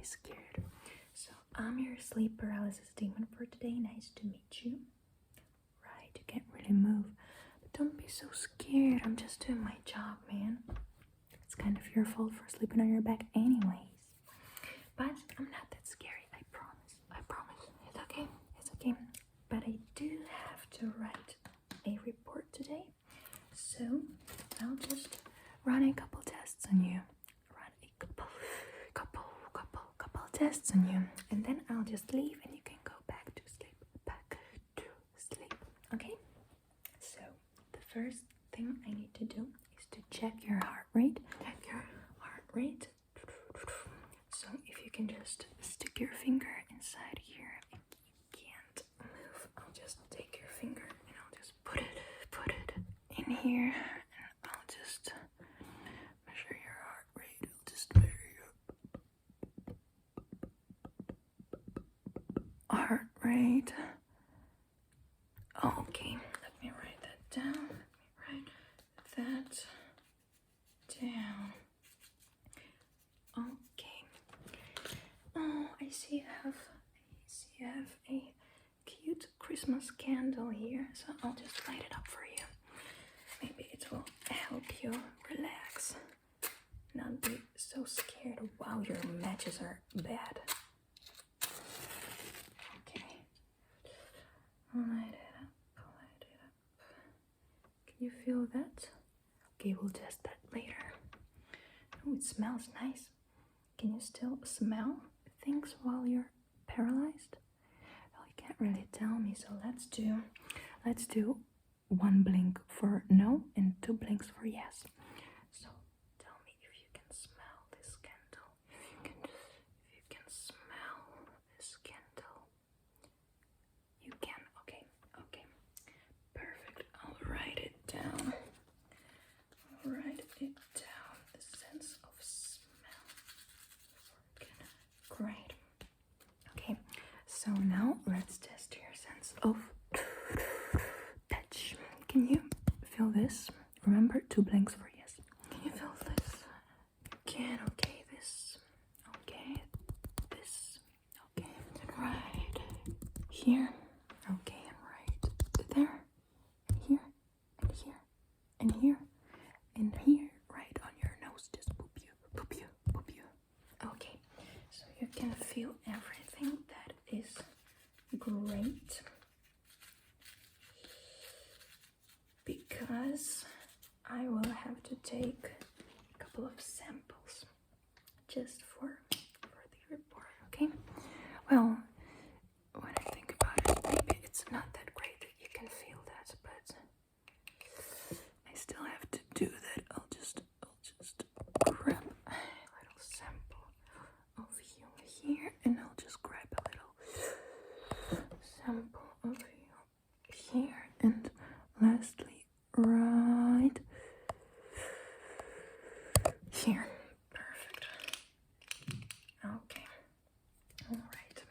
be scared. So I'm your sleep paralysis demon for today. Nice to meet you. Right, you can't really move. But don't be so scared. I'm just doing my job, man. It's kind of your fault for sleeping on your back anyways. But I'm not that scary, I promise. I promise. It's okay. It's okay. But I do have to write a report today. So I'll just run a couple tests on you. Run a couple tests on you. And then I'll just leave and you can go back to sleep. Back to sleep. Okay? So the first thing I need to do is to check your heart rate. Check your heart rate. So if you can just stick your finger inside here. If you can't move, I'll just take your finger and I'll just put it in here. And I'll just measure your heart rate. I'll just measure your heart rate. Okay, let me write that down. Okay. Oh, I see you have a cute Christmas candle here, so I'll just light it up for you. Maybe it will help you relax, not be so scared. Wow, your matches are bad. Okay. Light it up. Can you feel that? Okay, we'll test that later. Oh, it smells nice. Can you still smell things while you're paralyzed? Well, you can't really tell me, so let's do 1 blink for no and 2 blinks for yes. So tell me if you can smell this candle. If you can smell this candle. You can. Okay. Perfect. I'll write it down. The sense of smell. Great. Okay, so now let's test your sense of touch. Can you feel this? Remember, 2 blinks for yes. Can you feel this? You can. Okay, this. Okay, this. Okay, and right here. Okay, and right there. And here. And here. And here. And here, right on your nose, just boop you. Okay, so you can feel everything. That is great. Because I will have to take a couple of samples just for the report, okay? Well, when I think about it, maybe it's not that great that you can feel that, but I still have to do that. I'll just grab a little sample of you here, and I'll just grab a little sample of you here, and lastly, right here. Perfect. Okay. All right.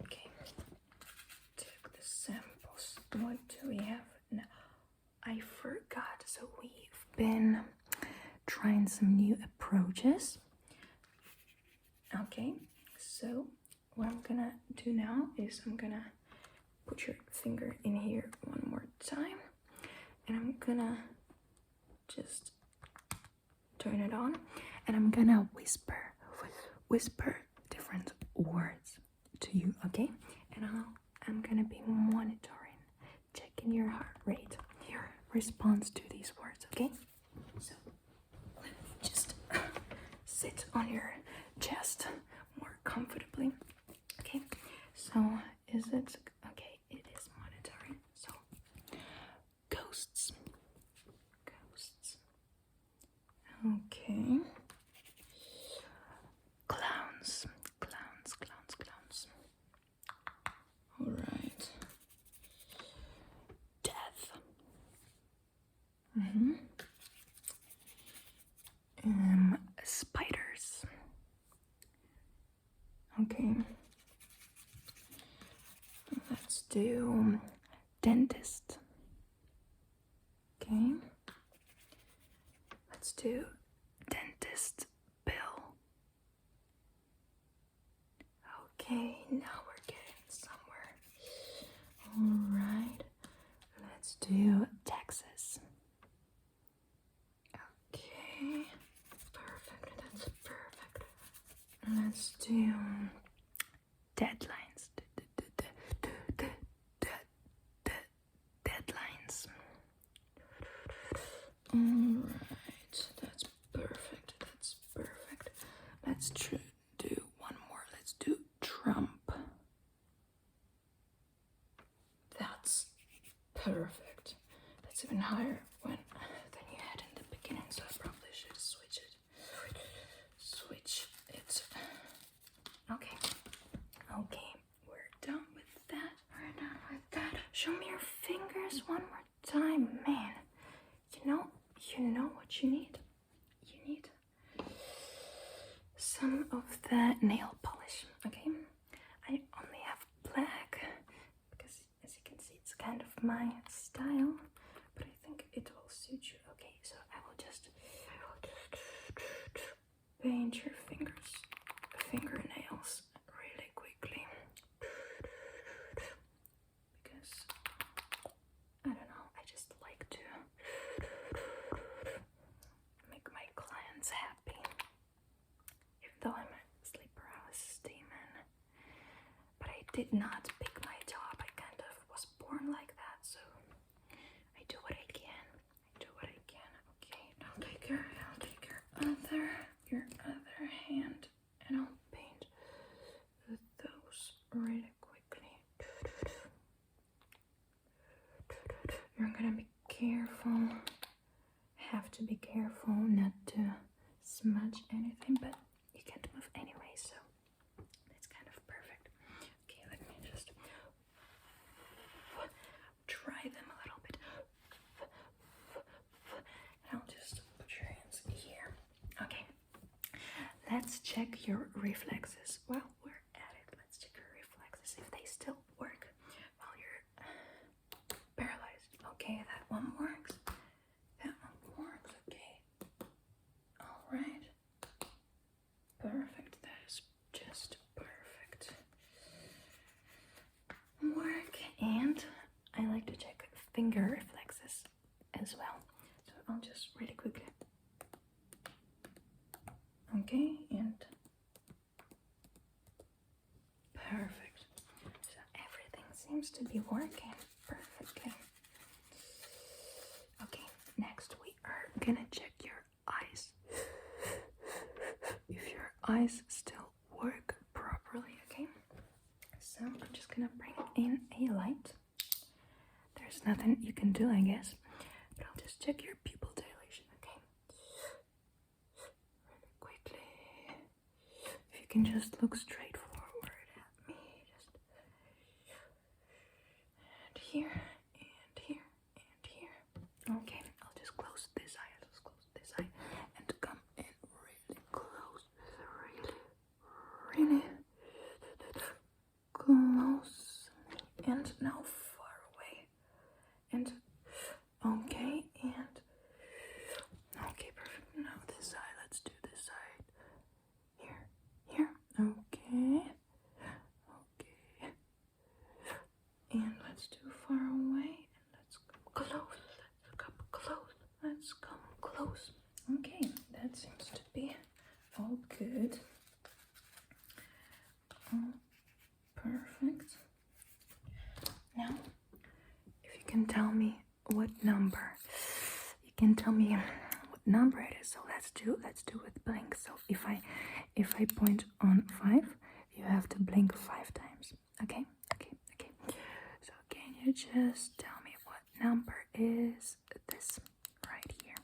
Okay. Take the samples. What do we have now? I forgot. So we've been trying some new approaches. Okay, so what I'm gonna do now is I'm gonna put your finger in here one more time, and I'm gonna just turn it on, and I'm gonna whisper different words to you, okay? And I'm gonna be monitoring, checking your heart rate, your response to these words, okay? So let me just sit on your chest more comfortably. Okay, so is it okay? It is monitoring. So ghosts. Okay. Clowns. All right. Death. Spiders. Okay. Let's do dentist. Okay. Let's do dentist bill. Let's do deadlines. Deadlines. Alright, that's perfect. That's perfect. Let's do one more. Let's do Trump. That's perfect. That's even higher than you had in the beginning, so I probably should switch it. Switch it. Okay. Okay, we're done with that. We're done with that. Show me your fingers one more time, man. You know what you need. You need some of the nail polish. Okay. I only have black because, as you can see, it's kind of my style, but I think it will suit you. Okay, so I will just paint your fingernails really quickly because I don't know, I just like to make my clients happy, even though I'm a sleep paralysis demon. But I did not pick my job. I kind of was born like that, so I do what I can. Okay, I'll take your other hand, and I'll paint those really quickly. You're gonna be careful. Have to be careful not to smudge anything, but you can't move anyway, so that's kind of perfect. Okay, let me just dry them a little bit. And I'll just put your hands here. Okay, let's check your reflexes. Well, we're at it. Let's check your reflexes if they still work while you're paralyzed. Okay, that one works. That one works. Okay. All right. Perfect. That is just perfect. Work, and I like to check finger reflexes as well. So I'll just really quickly. Okay, and perfect. So everything seems to be working perfectly. Okay, next we are gonna check your eyes. If your eyes still work properly, okay? So I'm just gonna bring in a light. There's nothing you can do, I guess, but I'll just check your pupil dilation, okay? Really quickly. If you can just look straight forward at me, just and here, and here, and here. Okay, I'll just close this eye, and come in really close, really close, and now far away, and okay, perfect. Now this side, let's do this side. Here, okay, and let's do far away, and let's come close, let's come close. Okay, that seems to be all good. Perfect. Now, if you can tell me what number, it is. So let's do with blink. So if I point on 5, you have to blink 5 times. Okay. So can you just tell me what number is this right here?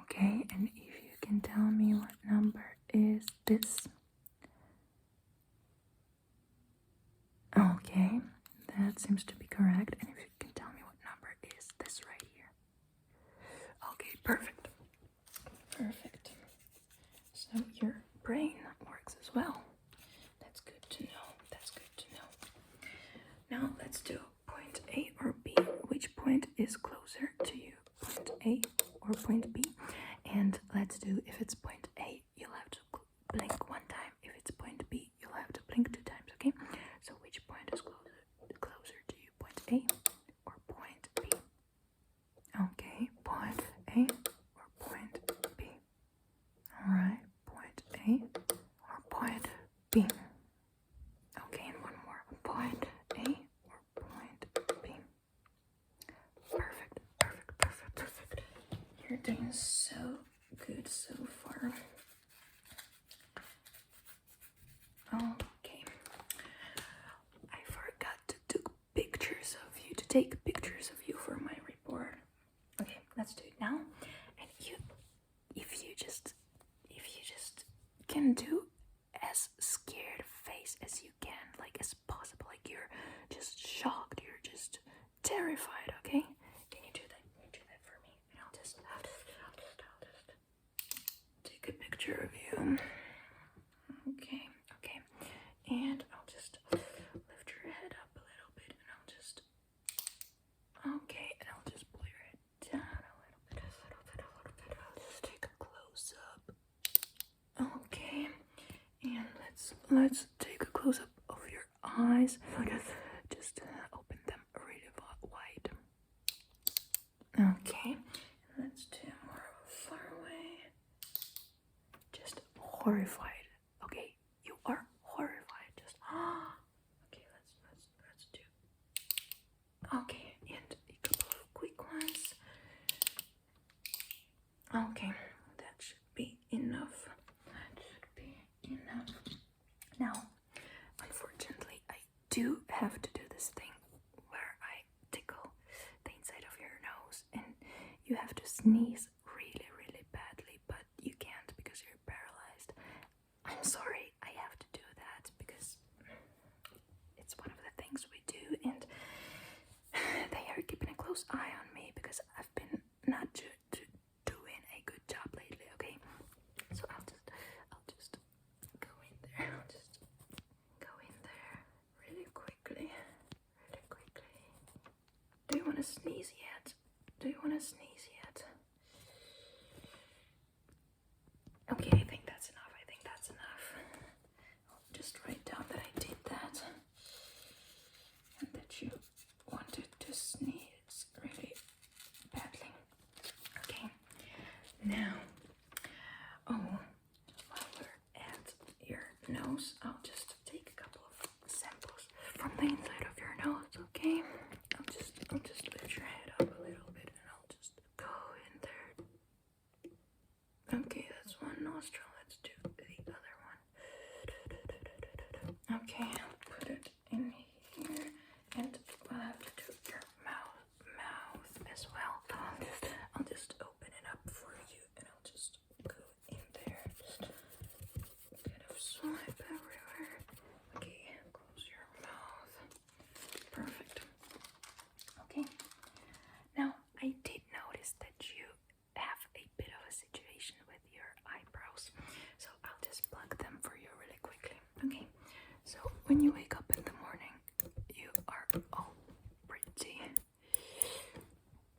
Okay, and if you can tell me what number is this? Okay, that seems to be correct. And if you can tell me what number is this right here? Okay, perfect. So your brain works as well. That's good to know. Now let's do point A or B. Which point is closer to you? Point A or point B? And let's do, if it's point A, you'll have to blink 1 time. If it's point B, you'll have to blink 2 times, okay? So which point is closer to you? Point A or point B? Okay, point A or point B? Alright, point A good so far. Okay. I forgot to take pictures of you for my report. Okay, let's do it now. And if you just can do as scared face as you can, like as possible, like you're just shocked, you're just terrified. Okay, can you do that? Can you do that for me? And I'll just take a picture of you. Okay, and I'll just lift your head up a little bit, and I'll just pull your head down a little bit. I'll just take a close up. Okay, and let's take a close up of your eyes. Just open them really wide. Okay, let's do more far away. Just horrified. Okay, you are horrified. Just okay. Let's do. Okay, and a couple of quick ones. Okay, that should be enough. Now, unfortunately, I do have to do this thing where I tickle the inside of your nose, and you have to sneeze really, really badly, but you can't because you're paralyzed. I'm sorry, I have to do that because it's one of the things we do, and they are keeping a close eye on me because I've been not doing a good job lately. Okay, so I'll just go in there. I'll just go in there really quickly. Do you want to sneeze yet? Okay, I think that's enough. I'll just write down that I did that and that you wanted to sneeze really badly. Okay, now, while we're at your nose, I'll just take a couple of samples from the inside of your nose. Okay, I'll just lift your head up a little bit, and I'll just go in there. Okay, that's one nostril. Let's do the other one. Okay, I'll put it in here, and we'll have to do your mouth as well. I'll just open it up for you, and I'll just go in there. Just kind of swipe everywhere. Okay, close your mouth. Perfect. Okay. Now, I did notice that you have a bit of a situation with your eyebrows, so I'll just plug them for you really quickly. Okay, so when you wake up in the morning, you are all pretty,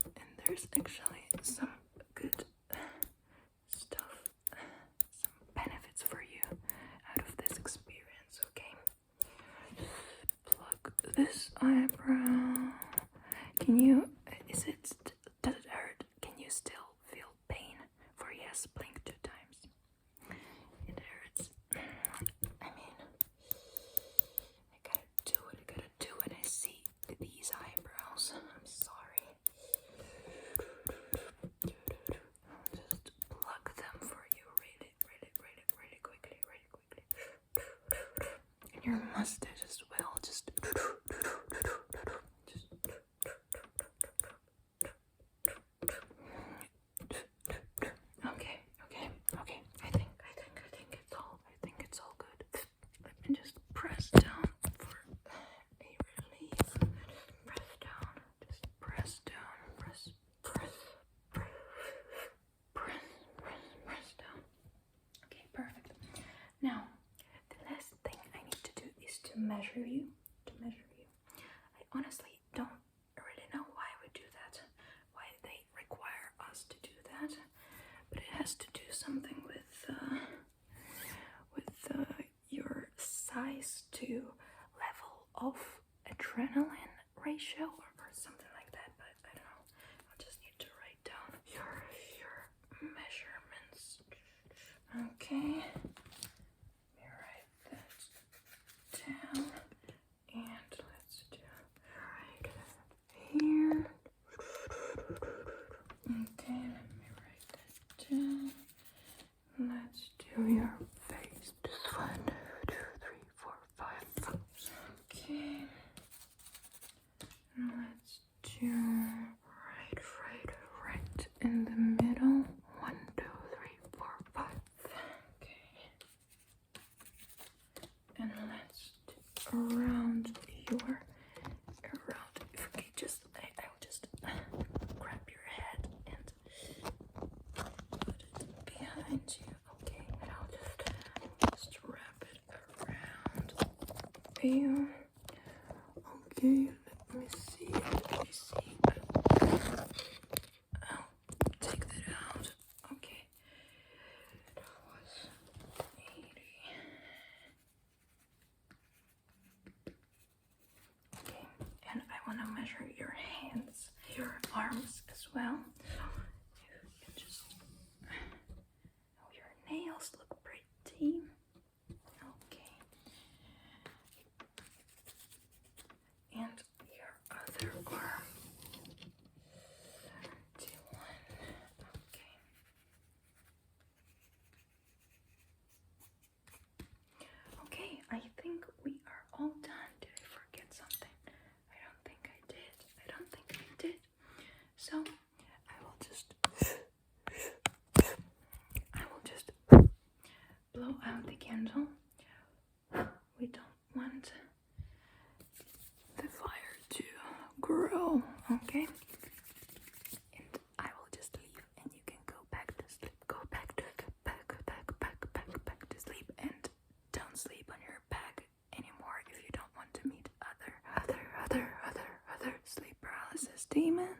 and there's actually some good stuff, some benefits for you out of this experience. Okay, plug this eyebrow. Does it hurt? Can you still feel pain? For yes, blink 2 times. It hurts. I mean, I gotta do what I gotta do when I see these eyebrows. I'm sorry. I'll just plug them for you really quickly. And your mustache as well. Just Okay. I think it's all good. Let me just press down for a relief. Press down. Press down. Okay, perfect. Now, the last thing I need to do is to measure you. I honestly don't really know why we do that, why they require us to do that, but it has to do something with your size to level of adrenaline ratio or something like that, but I don't know. I'll just need to write down your measurements. Okay, let me write that down, and let's do right here. Okay, let me write that down. around your okay, just I'll just grab your head and put it behind you. Okay, and I'll just wrap it around you. Okay, let me see. I'll take that out. Okay. That was 80. Okay, and I want to measure your hands, your arms as well. So you can just, oh, your nails look pretty. Okay. And your other arm. 31. Okay. Okay, I think we are all done. Did I forget something? I don't think I did. So I will just blow out the candle. We don't want the fire to grow, okay? And I will just leave, and you can go back to sleep. Go back to sleep, and don't sleep on your back anymore if you don't want to meet other sleep paralysis demons.